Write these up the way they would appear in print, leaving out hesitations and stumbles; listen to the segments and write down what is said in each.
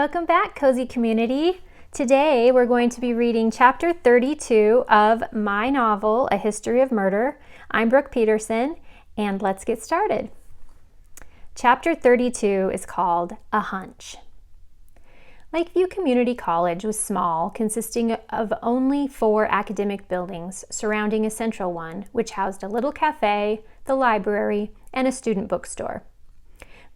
Welcome back, Cozy Community. Today we're going to be reading Chapter 32 of my novel, A History of Murder. I'm Brooke Peterson, and let's get started. Chapter 32 is called A Hunch. Lakeview Community College was small, consisting of only 4 academic buildings surrounding a central one, which housed a little cafe, the library, and a student bookstore.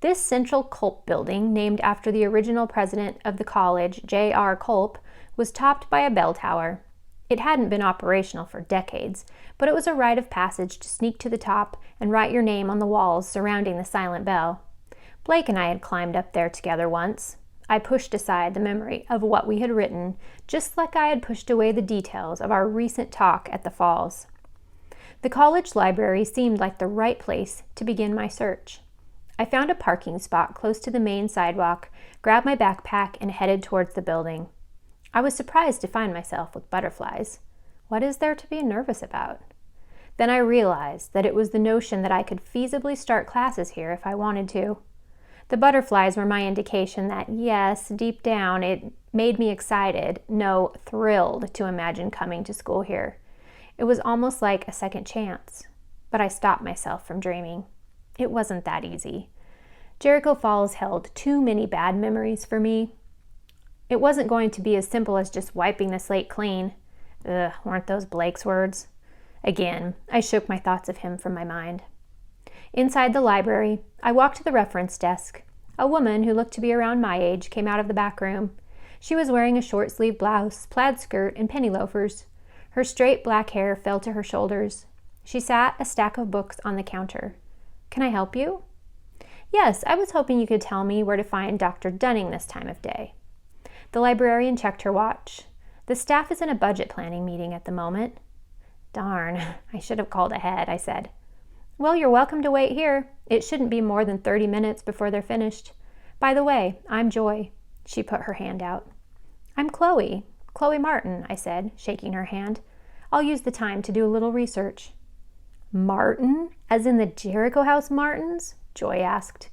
This central Culp building, named after the original president of the college, J.R. Culp, was topped by a bell tower. It hadn't been operational for decades, but it was a rite of passage to sneak to the top and write your name on the walls surrounding the silent bell. Blake and I had climbed up there together once. I pushed aside the memory of what we had written, just like I had pushed away the details of our recent talk at the falls. The college library seemed like the right place to begin my search. I found a parking spot close to the main sidewalk, grabbed my backpack, and headed towards the building. I was surprised to find myself with butterflies. What is there to be nervous about? Then I realized that it was the notion that I could feasibly start classes here if I wanted to. The butterflies were my indication that, yes, deep down, it made me excited, no, thrilled to imagine coming to school here. It was almost like a second chance, but I stopped myself from dreaming. It wasn't that easy. Jericho Falls held too many bad memories for me. It wasn't going to be as simple as just wiping the slate clean. Ugh, weren't those Blake's words? Again, I shook my thoughts of him from my mind. Inside the library, I walked to the reference desk. A woman who looked to be around my age came out of the back room. She was wearing a short-sleeved blouse, plaid skirt, and penny loafers. Her straight black hair fell to her shoulders. She sat a stack of books on the counter. Can I help you? Yes, I was hoping you could tell me where to find Dr. Dunning this time of day. The librarian checked her watch. The staff is in a budget planning meeting at the moment. Darn, I should have called ahead, I said. Well, you're welcome to wait here. It shouldn't be more than 30 minutes before they're finished. By the way, I'm Joy. She put her hand out. I'm Chloe Martin, I said, shaking her hand. I'll use the time to do a little research. Martin? As in the Jericho House Martins? Joy asked.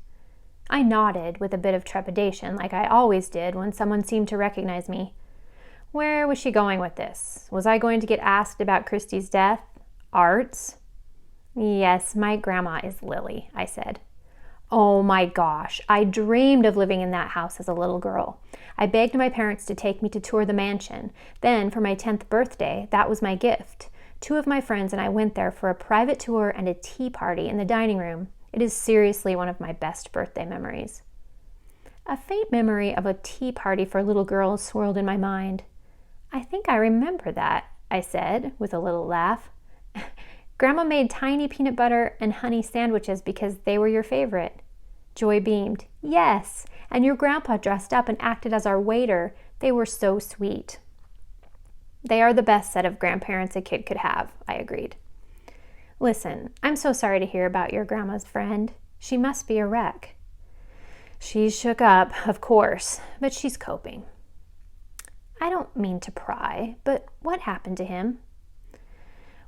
I nodded with a bit of trepidation, like I always did when someone seemed to recognize me. Where was she going with this? Was I going to get asked about Christy's death? Arts? Yes, my grandma is Lily, I said. Oh my gosh, I dreamed of living in that house as a little girl. I begged my parents to take me to tour the mansion. Then, for my 10th birthday, that was my gift. 2 of my friends and I went there for a private tour and a tea party in the dining room. It is seriously one of my best birthday memories. A faint memory of a tea party for little girls swirled in my mind. I think I remember that, I said with a little laugh. Grandma made tiny peanut butter and honey sandwiches because they were your favorite. Joy beamed. Yes, and your grandpa dressed up and acted as our waiter. They were so sweet. They are the best set of grandparents a kid could have, I agreed. Listen, I'm so sorry to hear about your grandma's friend. She must be a wreck. She's shook up, of course, but she's coping. I don't mean to pry, but what happened to him?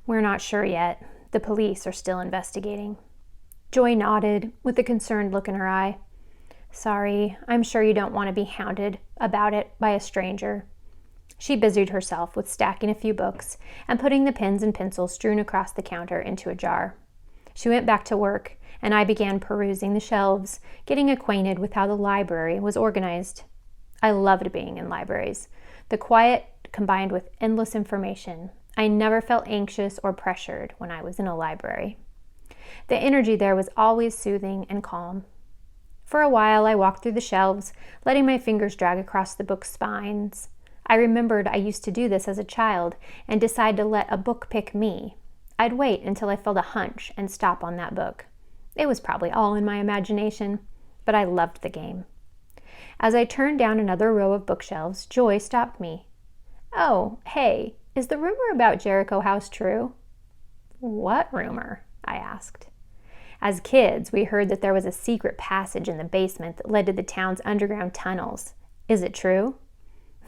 We're not sure yet. The police are still investigating. Joy nodded, with a concerned look in her eye. Sorry, I'm sure you don't want to be hounded about it by a stranger. She busied herself with stacking a few books and putting the pens and pencils strewn across the counter into a jar. She went back to work, and I began perusing the shelves, getting acquainted with how the library was organized. I loved being in libraries. The quiet combined with endless information. I never felt anxious or pressured when I was in a library. The energy there was always soothing and calm. For a while, I walked through the shelves, letting my fingers drag across the book spines. I remembered I used to do this as a child and decide to let a book pick me. I'd wait until I felt a hunch and stop on that book. It was probably all in my imagination, but I loved the game. As I turned down another row of bookshelves, Joy stopped me. Oh, hey, is the rumor about Jericho House true? What rumor? I asked. As kids, we heard that there was a secret passage in the basement that led to the town's underground tunnels. Is it true?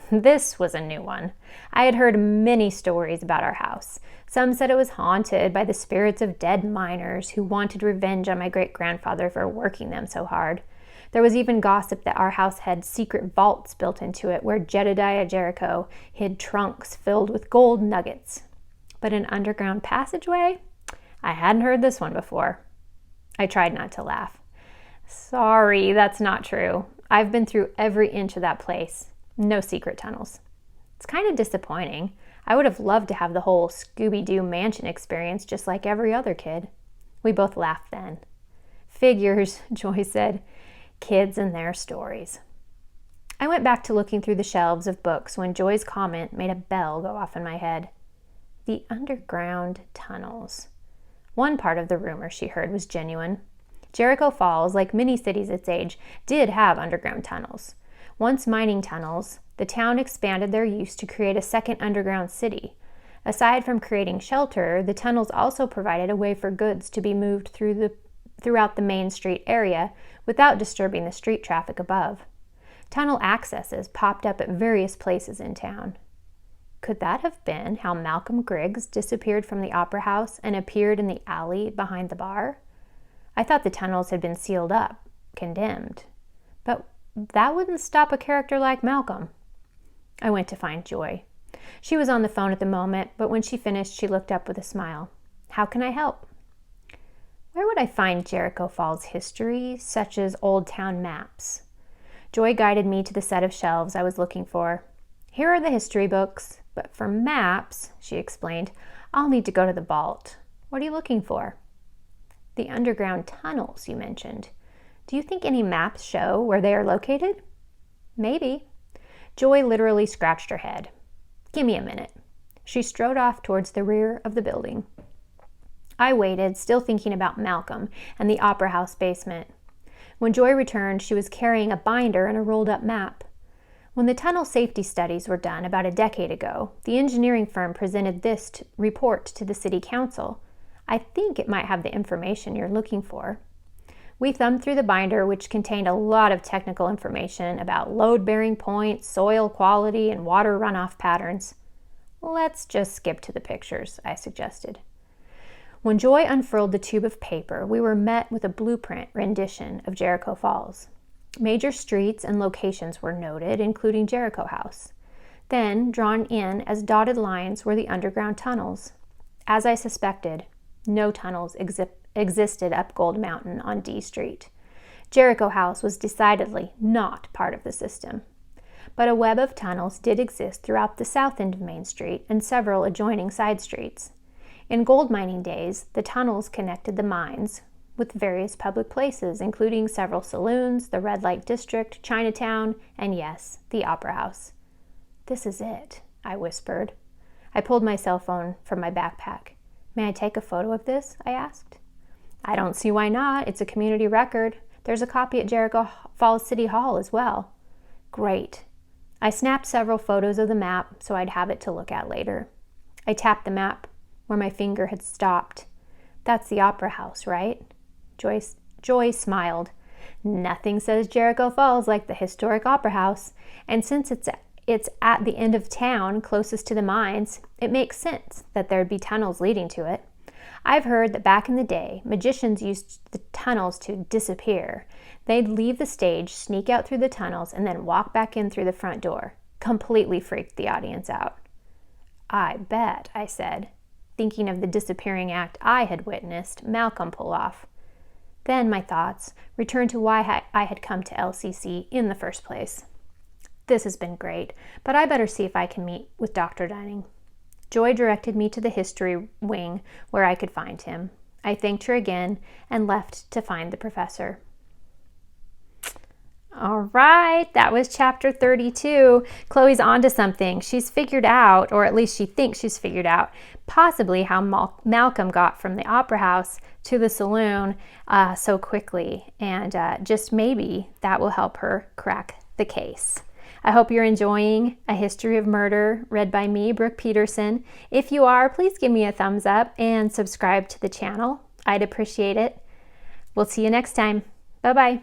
This was a new one. I had heard many stories about our house. Some said it was haunted by the spirits of dead miners who wanted revenge on my great-grandfather for working them so hard. There was even gossip that our house had secret vaults built into it where Jedediah Jericho hid trunks filled with gold nuggets. But an underground passageway? I hadn't heard this one before. I tried not to laugh. Sorry, that's not true. I've been through every inch of that place. No secret tunnels. It's kind of disappointing. I would have loved to have the whole Scooby-Doo mansion experience just like every other kid. We both laughed then. Figures, Joy said. Kids and their stories. I went back to looking through the shelves of books when Joy's comment made a bell go off in my head. The underground tunnels. One part of the rumor she heard was genuine. Jericho Falls, like many cities its age, did have underground tunnels. Once mining tunnels, the town expanded their use to create a second underground city. Aside from creating shelter, the tunnels also provided a way for goods to be moved throughout the main street area without disturbing the street traffic above. Tunnel accesses popped up at various places in town. Could that have been how Malcolm Griggs disappeared from the Opera House and appeared in the alley behind the bar? I thought the tunnels had been sealed up, condemned. But that wouldn't stop a character like Malcolm. I went to find Joy. She was on the phone at the moment, but when she finished, she looked up with a smile. How can I help? Where would I find Jericho Falls history, such as old town maps? Joy guided me to the set of shelves I was looking for. Here are the history books, but for maps, she explained, I'll need to go to the vault. What are you looking for? The underground tunnels you mentioned. Do you think any maps show where they are located? Maybe. Joy literally scratched her head. Give me a minute. She strode off towards the rear of the building. I waited, still thinking about Malcolm and the Opera House basement. When Joy returned, she was carrying a binder and a rolled-up map. When the tunnel safety studies were done about a decade ago, the engineering firm presented this report to the city council. I think it might have the information you're looking for. We thumbed through the binder, which contained a lot of technical information about load-bearing points, soil quality, and water runoff patterns. Let's just skip to the pictures, I suggested. When Joy unfurled the tube of paper, we were met with a blueprint rendition of Jericho Falls. Major streets and locations were noted, including Jericho House. Then, drawn in as dotted lines, were the underground tunnels. As I suspected, no tunnels existed up Gold Mountain on D Street. Jericho House was decidedly not part of the system. But a web of tunnels did exist throughout the south end of Main Street and several adjoining side streets. In gold mining days, the tunnels connected the mines with various public places, including several saloons, the Red Light District, Chinatown, and yes, the Opera House. This is it, I whispered. I pulled my cell phone from my backpack. May I take a photo of this? I asked. I don't see why not. It's a community record. There's a copy at Jericho Falls City Hall as well. Great. I snapped several photos of the map so I'd have it to look at later. I tapped the map where my finger had stopped. That's the Opera House, right? Joy smiled. Nothing says Jericho Falls like the historic Opera House, and since it's at the end of town, closest to the mines, it makes sense that there'd be tunnels leading to it. I've heard that back in the day, magicians used the tunnels to disappear. They'd leave the stage, sneak out through the tunnels, and then walk back in through the front door. Completely freaked the audience out. I bet, I said, thinking of the disappearing act I had witnessed Malcolm pull off. Then my thoughts returned to why I had come to LCC in the first place. This has been great, but I better see if I can meet with Dr. Dunning. Joy directed me to the history wing where I could find him. I thanked her again and left to find the professor. All right, that was chapter 32. Chloe's onto something. She's figured out, or at least she thinks she's figured out, possibly how Malcolm got from the Opera House to the saloon so quickly. And just maybe that will help her crack the case. I hope you're enjoying A History of Murder, read by me, Brooke Peterson. If you are, please give me a thumbs up and subscribe to the channel. I'd appreciate it. We'll see you next time. Bye-bye.